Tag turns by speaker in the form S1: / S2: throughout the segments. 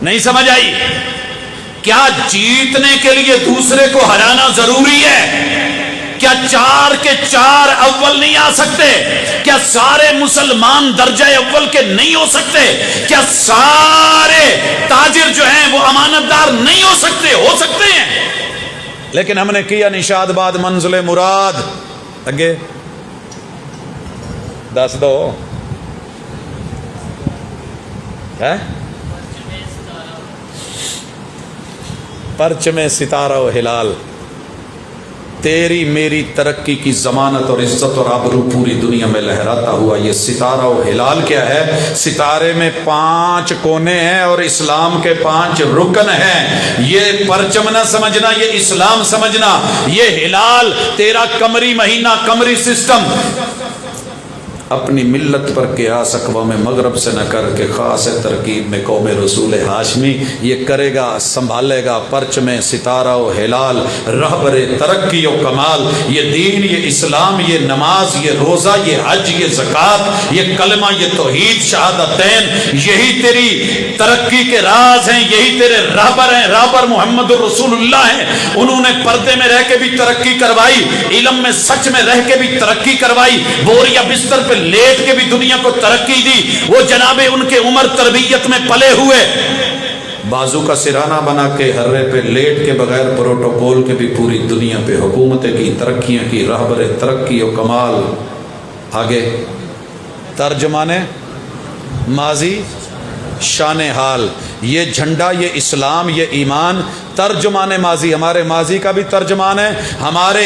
S1: نہیں سمجھ آئی؟ کیا جیتنے کے لیے دوسرے کو ہرانا ضروری ہے؟ کیا 4 کے 4 اول نہیں آ سکتے؟ کیا سارے مسلمان درجہ اول کے نہیں ہو سکتے؟ کیا سارے تاجر جو ہیں وہ امانت دار نہیں ہو سکتے؟ ہو سکتے ہیں، لیکن ہم نے کیا نشاد باد منزل مراد اگے دس دو ہے پرچم ستارہ و ہلال، تیری میری ترقی کی ضمانت اور عزت اور آبرو پوری دنیا میں لہراتا ہوا یہ ستارہ و ہلال کیا ہے؟ ستارے میں 5 کونے ہیں اور اسلام کے 5 رکن ہیں۔ یہ پرچم نہ سمجھنا، یہ اسلام سمجھنا۔ یہ ہلال تیرا قمری مہینہ، قمری سسٹم اپنی ملت پر قیاس اقوام مغرب سے نہ کر کے خاص ترکیب میں قوم رسول ہاشمی یہ کرے گا، سنبھالے گا پرچم ستارہ و ہلال، رہبر ترقی و کمال۔ یہ دین، یہ اسلام، یہ نماز، یہ روزہ، یہ حج، یہ زکوٰۃ، یہ کلمہ، یہ توحید، شہادتین، یہی تیری ترقی کے راز ہیں، یہی تیرے رہبر ہیں۔ رہبر محمد الرسول اللہ ہیں، انہوں نے پردے میں رہ کے بھی ترقی کروائی، علم میں سچ میں رہ کے بھی ترقی کروائی، بوریا بستر پہ لیٹ کے بھی دنیا کو ترقی دی۔ وہ جناب ان کے عمر تربیت میں پلے ہوئے، بازو کا سرانہ بنا کے ہرے پہ لیٹ کے بغیر پروٹوکول کے بھی پوری دنیا پہ حکومتیں کی، ترقیاں کی، رہبر ترقی و کمال۔ آگے ترجمانے ماضی شان حال، یہ جھنڈا، یہ اسلام، یہ ایمان ترجمان ماضی، ہمارے ماضی کا بھی ترجمان ہے، ہمارے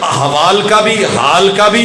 S1: حوال کا بھی، حال کا بھی،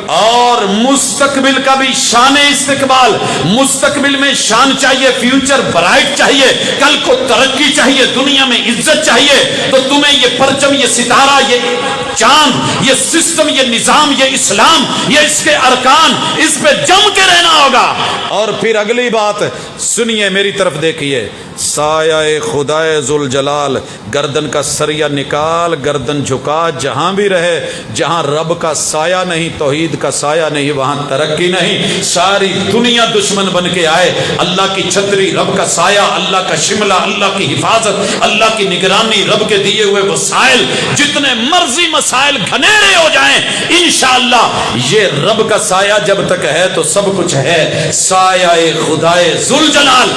S1: اور مستقبل کا بھی۔ شان استقبال، مستقبل میں شان چاہیے، فیوچر برائٹ چاہیے، کل کو ترقی چاہیے، دنیا میں عزت چاہیے، تو تمہیں یہ پرچم، یہ ستارہ، یہ چاند، یہ سسٹم، یہ نظام، یہ اسلام، یہ اس کے ارکان، اس پہ جم کے رہنا ہوگا۔ اور پھر اگلی بات سنیے، میری طرف دیکھیے، سایہ خدائے ذوالجلال، گردن کا سریا نکال، گردن جھکا، جہاں بھی رہے، جہاں رب کا سایہ نہیں، توحید کا سایہ نہیں، وہاں ترقی نہیں۔ ساری دنیا دشمن بن کے آئے، اللہ کی چھتری، رب کا سایہ، اللہ کا شملہ، اللہ کی حفاظت، اللہ کی نگرانی، رب کے دیے ہوئے وسائل، جتنے مرضی مسائل گھنیرے ہو جائیں، انشاءاللہ یہ رب کا سایہ جب تک ہے تو سب کچھ ہے۔ سایہ خدائے ذوالجلال،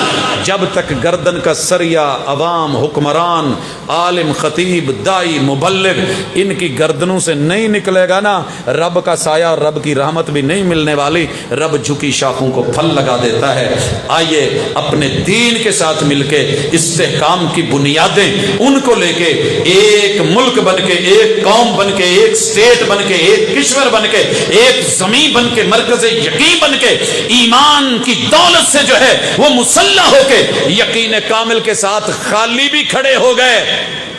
S1: جب تک گردن کا سریا، عوام، حکمران، عالم، خطیب، دائی، مبلغ، ان کی گردنوں سے نہیں نکلے گا نا، رب کا سایہ اور رب کی رحمت بھی نہیں ملنے والی۔ رب جھکی شاخوں کو پھل لگا دیتا ہے۔ آئیے اپنے دین کے ساتھ مل کے استحکام کی بنیادیں ان کو لے کے ایک ملک بن کے، ایک قوم بن کے، ایک سٹیٹ بن کے، ایک کشور بن کے، ایک زمین بن کے، مرکز یقین بن کے، ایمان کی دولت سے جو ہے وہ مسلح ہو کے یقین کامل کے ساتھ خالی بھی کھڑے ہو گئے۔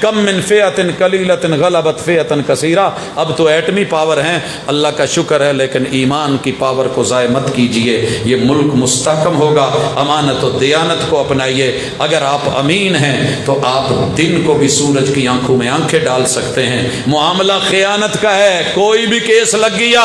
S1: کم من فئۃ قلیلۃ غلبت فئۃ کثیرہ، اب تو ایٹمی پاور ہیں، اللہ کا شکر ہے، لیکن ایمان کی پاور کو ضائع مت کیجئے۔ یہ ملک مستحکم ہوگا، امانت و دیانت کو اپنائیے۔ اگر آپ امین ہیں تو آپ دن کو بھی سورج کی آنکھوں میں آنکھیں ڈال سکتے ہیں۔ معاملہ خیانت کا ہے، کوئی بھی کیس لگ گیا،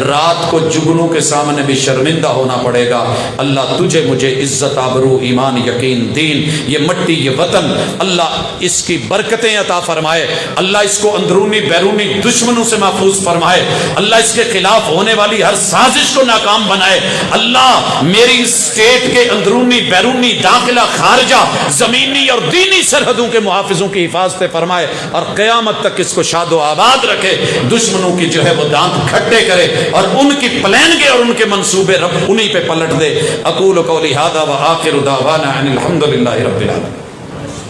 S1: رات کو جگنوں کے سامنے بھی شرمندہ ہونا پڑے گا۔ اللہ تجھے مجھے عزت، آبرو، ایمان، یقین، دین، یہ مٹی، یہ وطن، اللہ اس کی برکتیں عطا فرمائے۔ اللہ اس کو اندرونی بیرونی دشمنوں سے محفوظ فرمائے۔ اللہ اس کے خلاف ہونے والی ہر سازش کو ناکام بنائے۔ اللہ میری اسٹیٹ کے اندرونی بیرونی داخلہ خارجہ زمینی اور دینی سرحدوں کے محافظوں کی حفاظت فرمائے، اور قیامت تک اس کو شاد و آباد رکھے۔ دشمنوں کی جو ہے وہ دانت کھٹے کرے، اور ان کی پلاننگیں اور ان کے منصوبے رب انہی پہ پلٹ دے۔ اقول قولی ھذا وآخر دعوانا ان الحمد للہ رب العالمین۔